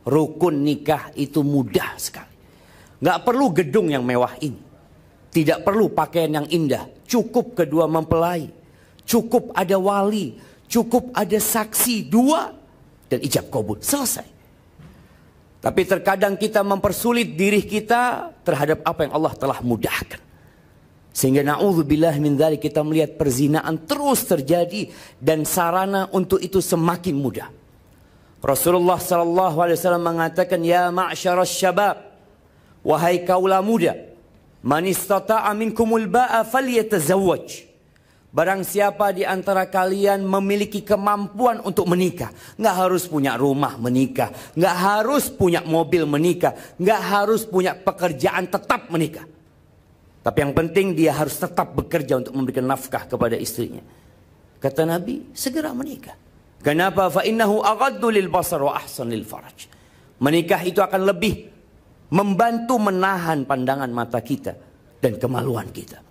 rukun nikah itu mudah sekali. Nggak perlu gedung yang mewah ini. Tidak perlu pakaian yang indah. Cukup kedua mempelai. Cukup ada wali. Cukup ada saksi dua. Dan ijab kabul. Selesai. Tapi terkadang kita mempersulit diri kita terhadap apa yang Allah telah mudahkan. Sehingga na'udzubillah min dzalik, kita melihat perzinaan terus terjadi. Dan sarana untuk itu semakin mudah. Rasulullah SAW mengatakan, ya ma'syaras syabab, wahai kaula muda, man istata'a minkumul ba'a falyatazawwaj. Barang siapa di antara kalian memiliki kemampuan untuk menikah, nggak harus punya rumah menikah, nggak harus punya mobil menikah, nggak harus punya pekerjaan tetap menikah. Tapi yang penting dia harus tetap bekerja untuk memberikan nafkah kepada istrinya. Kata Nabi, segera menikah. Kenapa? Fa innahu aghaddu lil basar wa ahsan lil faraj. Menikah itu akan lebih membantu menahan pandangan mata kita dan kemaluan kita.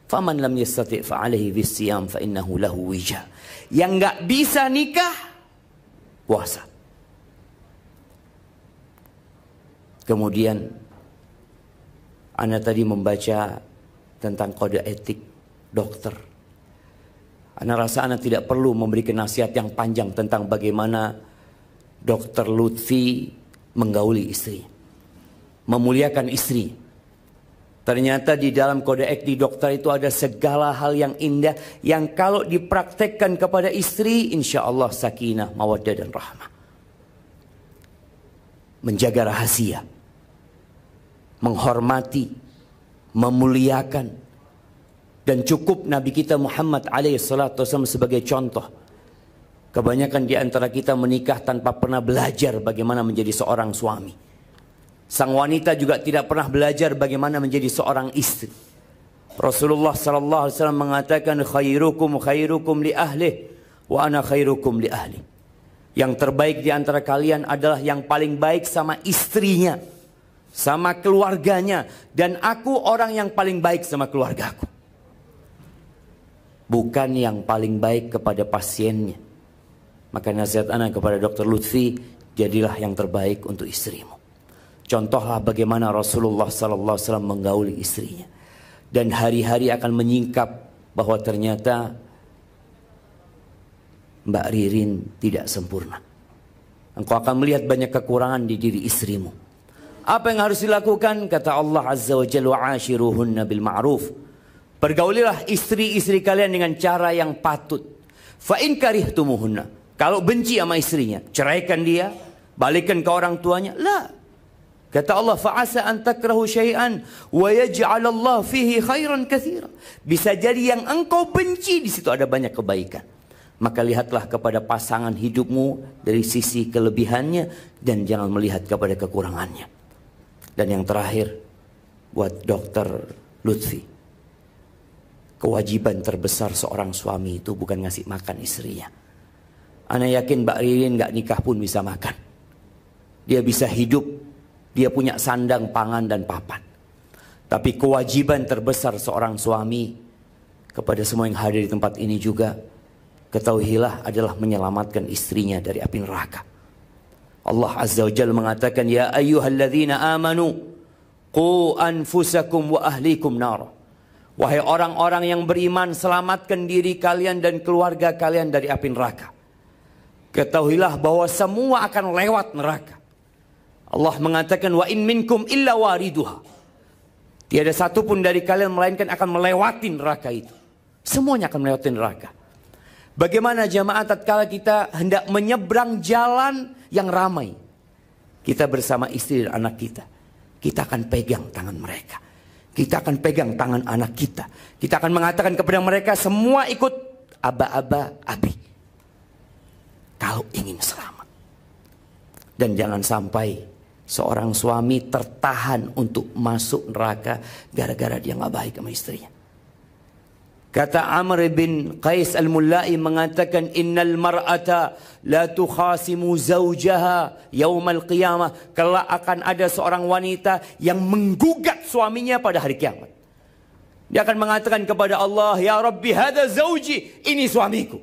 Faman lam yastati' fa alaihi bisiyam fa innahu lahu wija. Yang enggak bisa nikah, puasa. Kemudian Anda tadi membaca tentang kode etik dokter. Anda rasa Anda tidak perlu memberikan nasihat yang panjang tentang bagaimana Dr. Lutfi menggauli istri, memuliakan istri. Ternyata di dalam kode etik dokter itu ada segala hal yang indah yang kalau dipraktekkan kepada istri, insya Allah sakinah, mawaddah dan rahmah. Menjaga rahasia, menghormati, memuliakan. Dan cukup Nabi kita Muhammad SAW sebagai contoh. Kebanyakan di antara kita menikah tanpa pernah belajar bagaimana menjadi seorang suami. Sang wanita juga tidak pernah belajar bagaimana menjadi seorang istri. Rasulullah SAW mengatakan, khairukum khairukum li ahlih wa ana khairukum li ahli. Yang terbaik di antara kalian adalah yang paling baik sama istrinya, sama keluarganya, dan aku orang yang paling baik sama keluargaku. Bukan yang paling baik kepada pasiennya. Maka nasihat anak kepada Dr. Lutfi, jadilah yang terbaik untuk istrimu. Contohlah bagaimana Rasulullah SAW menggauli istrinya. Dan hari-hari akan menyingkap bahwa ternyata Mbak Ririn tidak sempurna. Engkau akan melihat banyak kekurangan di diri istrimu. Apa yang harus dilakukan? Kata Allah Azza wa Jalla, wa'ashiruhunna bil ma'ruf. Pergaulilah istri-istri kalian dengan cara yang patut. Fa in karihtumuhunna. Kalau benci sama istrinya, ceraikan dia, balikan ke orang tuanya. La. Kata Allah, fa asa an takrahu syai'an wa yaj'alallahu fihi khairan katsira. Bisa jadi yang engkau benci di situ ada banyak kebaikan. Maka lihatlah kepada pasangan hidupmu dari sisi kelebihannya dan jangan melihat kepada kekurangannya. Dan yang terakhir buat Dr. Lutfi. Kewajiban terbesar seorang suami itu bukan ngasih makan istrinya. Ana yakin Mbak Ririn gak nikah pun bisa makan. Dia bisa hidup. Dia punya sandang, pangan dan papan. Tapi kewajiban terbesar seorang suami kepada semua yang hadir di tempat ini juga, ketahuilah adalah menyelamatkan istrinya dari api neraka. Allah Azza wa Jalla mengatakan, ya ayyuhalladzina amanu qu anfusakum wa ahlikum nara. Wahai orang-orang yang beriman, selamatkan diri kalian dan keluarga kalian dari api neraka. Ketahuilah bahwa semua akan lewat neraka. Allah mengatakan, wa in minkum illa wariduha. Tiada satu pun dari kalian melainkan akan melewati neraka itu. Semuanya akan melewati neraka. Bagaimana jamaah tatkala kita hendak menyeberang jalan yang ramai? Kita bersama istri dan anak kita. Kita akan pegang tangan mereka. Kita akan pegang tangan anak kita. Kita akan mengatakan kepada mereka, semua ikut aba-aba abi. Kalau ingin selamat. Dan jangan sampai seorang suami tertahan untuk masuk neraka gara-gara dia gak baik sama istrinya. Kata Amr bin Qais al-Mullai mengatakan, innal mar'ata la tukhasimu zawjaha yaumal qiyamah. Kelak akan ada seorang wanita yang menggugat suaminya pada hari kiamat. Dia akan mengatakan kepada Allah, ya Rabbi hadza zawji, ini suamiku.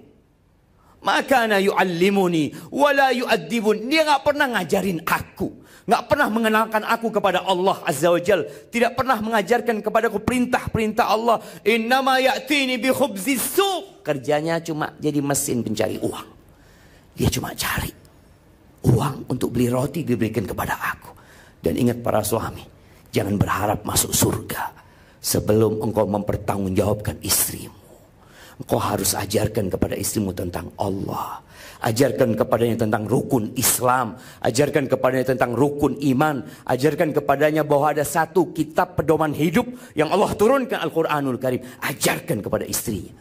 Maka ana yu'allimuni wala yu'addibun. Dia nggak pernah ngajarin aku, nggak pernah mengenalkan aku kepada Allah Azza wa Jal, tidak pernah mengajarkan kepadaku perintah-perintah Allah. Innama ya'tini bi khubzis suq. Kerjanya cuma jadi mesin pencari uang. Dia cuma cari uang untuk beli roti, diberikan kepada aku. Dan ingat para suami, jangan berharap masuk surga sebelum engkau mempertanggungjawabkan istrimu. Engkau harus ajarkan kepada istrimu tentang Allah. Ajarkan kepadanya tentang rukun Islam. Ajarkan kepadanya tentang rukun iman. Ajarkan kepadanya bahwa ada satu kitab pedoman hidup yang Allah turunkan, Al-Quranul Karim. Ajarkan kepada istrinya.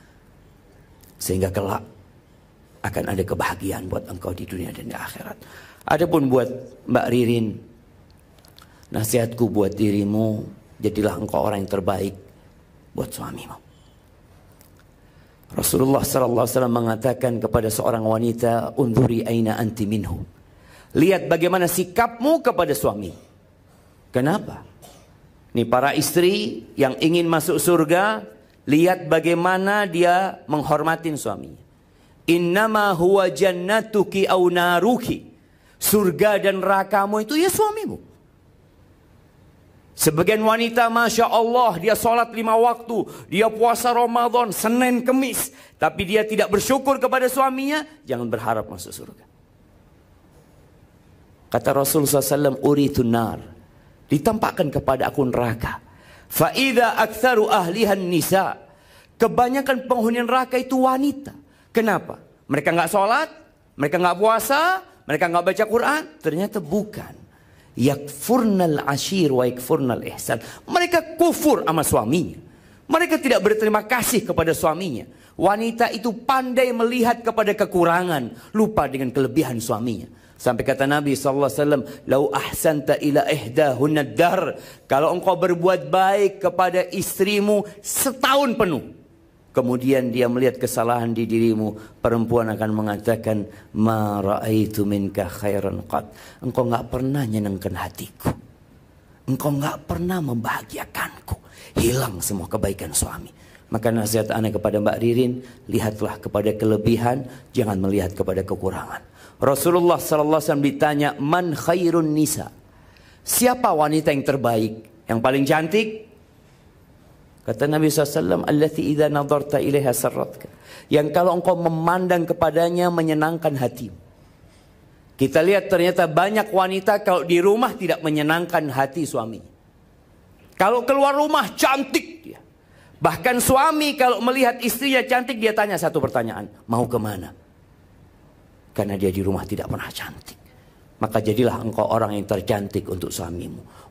Sehingga kelak akan ada kebahagiaan buat engkau di dunia dan di akhirat. Adapun buat Mbak Ririn, nasihatku buat dirimu, jadilah engkau orang yang terbaik buat suamimu. Rasulullah SAW mengatakan kepada seorang wanita, "Unzuri aina anti minhu." Lihat bagaimana sikapmu kepada suami. Kenapa? Ini para istri yang ingin masuk surga, lihat bagaimana dia menghormatin suaminya. Innama huwa jannatuki au naruki. Surga dan nerakamu itu ya suamimu. Sebagian wanita, Masya Allah, dia sholat 5 waktu, dia puasa Ramadan, Senin, Kemis, tapi dia tidak bersyukur kepada suaminya, jangan berharap masuk surga. Kata Rasulullah SAW, uritun nar, ditampakkan kepada aku neraka. Fa'idha aktsaru ahlihan nisa, kebanyakan penghuni neraka itu wanita. Kenapa? Mereka nggak sholat, mereka nggak puasa, mereka nggak baca Quran. Ternyata bukan. Yakfurnal ashir wa yakfurnal ihsan. Mereka kufur sama suaminya. Mereka tidak berterima kasih kepada suaminya. Wanita itu pandai melihat kepada kekurangan, lupa dengan kelebihan suaminya. Sampai kata Nabi SAW, "Lau ahsanta ila ihdahunna dar." Kalau engkau berbuat baik kepada istrimu setahun penuh, kemudian dia melihat kesalahan di dirimu, perempuan akan mengatakan, "Ma ra'aitu minka khairan qat." Engkau enggak pernah nyenangkan hatiku. Engkau enggak pernah membahagiakanku. Hilang semua kebaikan suami. Maka nasihat ana kepada Mbak Ririn, lihatlah kepada kelebihan, jangan melihat kepada kekurangan. Rasulullah SAW ditanya, "Man khairun nisa?" Siapa wanita yang terbaik, yang paling cantik? Kata Nabi SAW, "Allati idza nadarta ilaiha sarratka." Yang kalau engkau memandang kepadanya menyenangkan hatimu. Kita lihat ternyata banyak wanita kalau di rumah tidak menyenangkan hati suami. Kalau keluar rumah cantik dia. Bahkan suami kalau melihat istrinya cantik, dia tanya satu pertanyaan, mau kemana? Karena dia di rumah tidak pernah cantik. Maka jadilah engkau orang yang tercantik untuk suamimu.